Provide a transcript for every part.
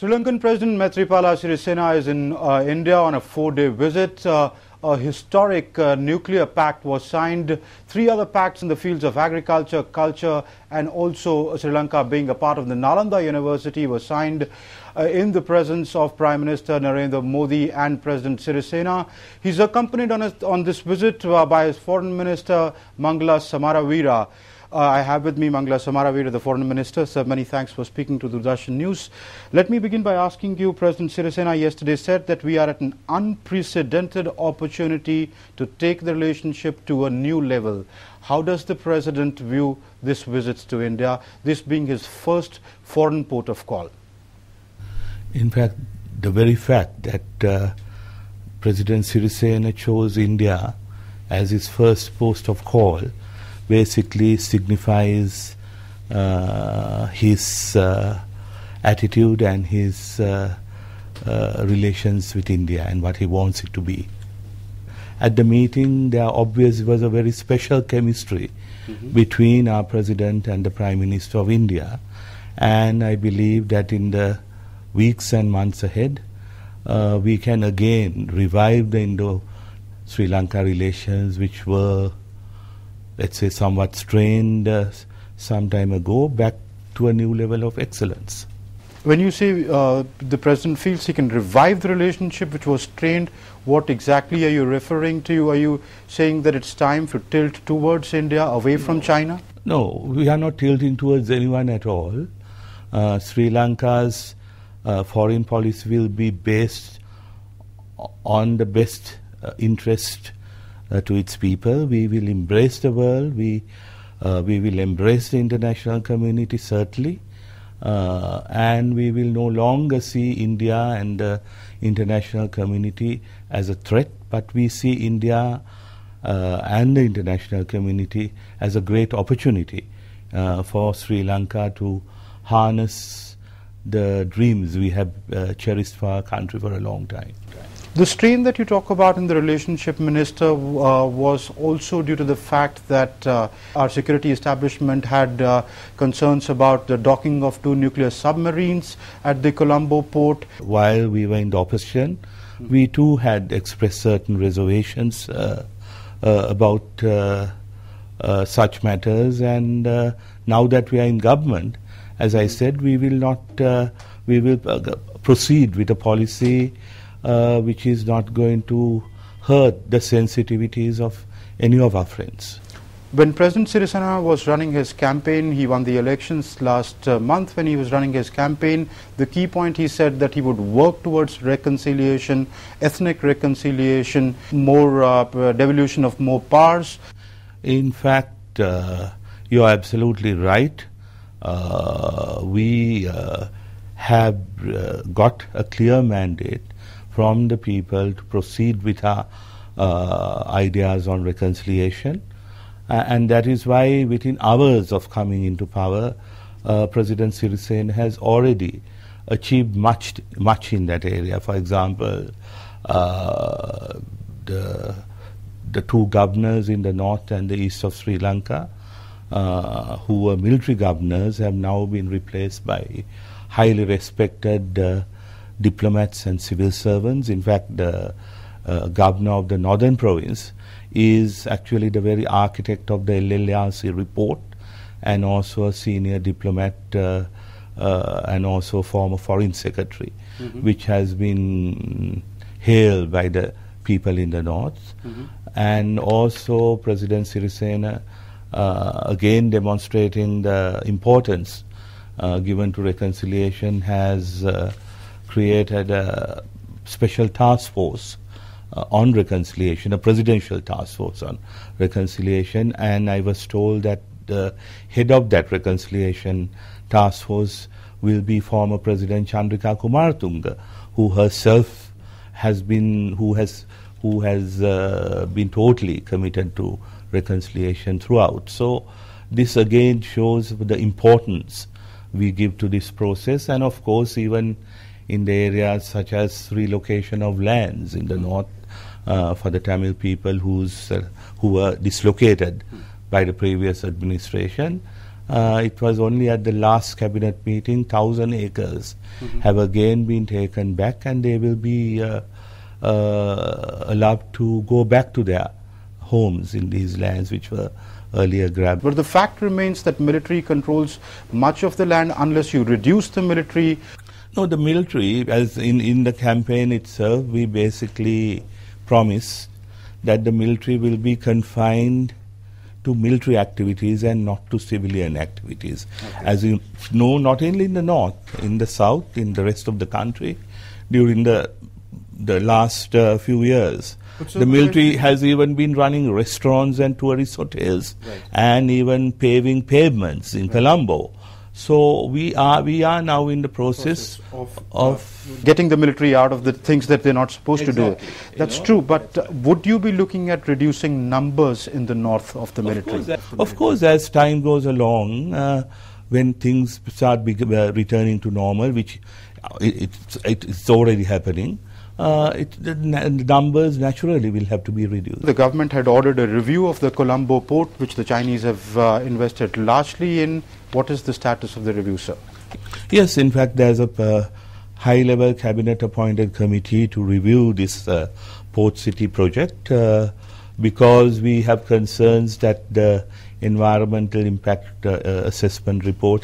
Sri Lankan President Maithripala Sirisena is in India on a 4-day visit. A historic nuclear pact was signed. 3 other pacts in the fields of agriculture, culture and also Sri Lanka being a part of the Nalanda University was signed in the presence of Prime Minister Narendra Modi and President Sirisena. He's accompanied on this visit by his Foreign Minister Mangala Samaraweera. I have with me Mangala Samaraweera, the Foreign Minister. Sir, many thanks for speaking to Doordarshan News. Let me begin by asking you, President Sirisena yesterday said that we are at an unprecedented opportunity to take the relationship to a new level. How does the President view this visit to India, this being his first foreign port of call? In fact, the very fact that President Sirisena chose India as his first post of call basically signifies his attitude and his relations with India and what he wants it to be. At the meeting, there obviously was a very special chemistry between our President and the Prime Minister of India, and I believe that in the weeks and months ahead, we can again revive the Indo-Sri Lanka relations, which were, let's say, somewhat strained some time ago, back to a new level of excellence. When you say the President feels he can revive the relationship which was strained, what exactly are you referring to? Are you saying that it's time to tilt towards India, away from China? No, we are not tilting towards anyone at all. Sri Lanka's foreign policy will be based on the best interest to its people. We will embrace the world. We will embrace the international community, certainly. And we will no longer see India and the international community as a threat, but we see India and the international community as a great opportunity for Sri Lanka to harness the dreams we have cherished for our country for a long time. The strain that you talk about in the relationship, Minister, was also due to the fact that our security establishment had concerns about the docking of 2 nuclear submarines at the Colombo port. While we were in the opposition, we too had expressed certain reservations about such matters, and now that we are in government, as I said, we will proceed with a policy which is not going to hurt the sensitivities of any of our friends. When President Sirisena was running his campaign, he won the elections last month. When he was running his campaign, the key point, he said that he would work towards reconciliation, ethnic reconciliation, more devolution of more powers. In fact, you are absolutely right. We have got a clear mandate from the people to proceed with our ideas on reconciliation, and that is why within hours of coming into power, President Sirisena has already achieved much in that area. For example, the 2 governors in the north and the east of Sri Lanka, who were military governors, have now been replaced by highly respected diplomats and civil servants. In fact, the governor of the northern province is actually the very architect of the LLRC report, and also a senior diplomat and also former foreign secretary, which has been hailed by the people in the north. And also President Sirisena, again demonstrating the importance given to reconciliation, has created a special task force on reconciliation, a presidential task force on reconciliation, and I was told that the head of that reconciliation task force will be former President Chandrika Kumaratunga, who herself has been been totally committed to reconciliation throughout. So this again shows the importance we give to this process, and of course even in the areas such as relocation of lands in the north for the Tamil people who were dislocated by the previous administration. It was only at the last cabinet meeting, 1,000 acres have again been taken back, and they will be allowed to go back to their homes in these lands which were earlier grabbed. But the fact remains that military controls much of the land unless you reduce the military. No, the military, as in the campaign itself, we basically promised that the military will be confined to military activities and not to civilian activities. Okay. As you know, not only in the north, in the south, in the rest of the country, during the last few years, the military has even been running restaurants and tourist hotels, right, and even paving pavements in Colombo. So we are now in the process of getting the military out of the things that they're not supposed to do. That's true, but would you be looking at reducing numbers in the north of the military? Of course, as time goes along, when things start returning to normal, which it's already happening, the numbers naturally will have to be reduced. The government had ordered a review of the Colombo port, which the Chinese have invested largely in. What is the status of the review, sir? Yes, in fact, there's a high-level cabinet-appointed committee to review this port city project because we have concerns that the environmental impact assessment report,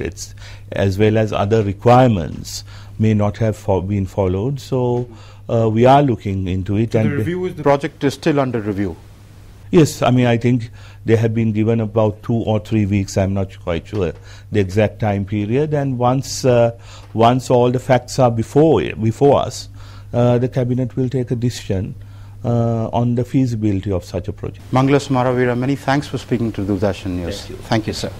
as well as other requirements, may not have been followed. So we are looking into it. So and the project is still under review? Yes, I mean, I think they have been given about 2 or 3 weeks. I'm not quite sure the exact time period. And once all the facts are before us, the cabinet will take a decision on the feasibility of such a project. Mangala, Samaraweera, many thanks for speaking to Doordarshan News. Thank you. Thank you, sir.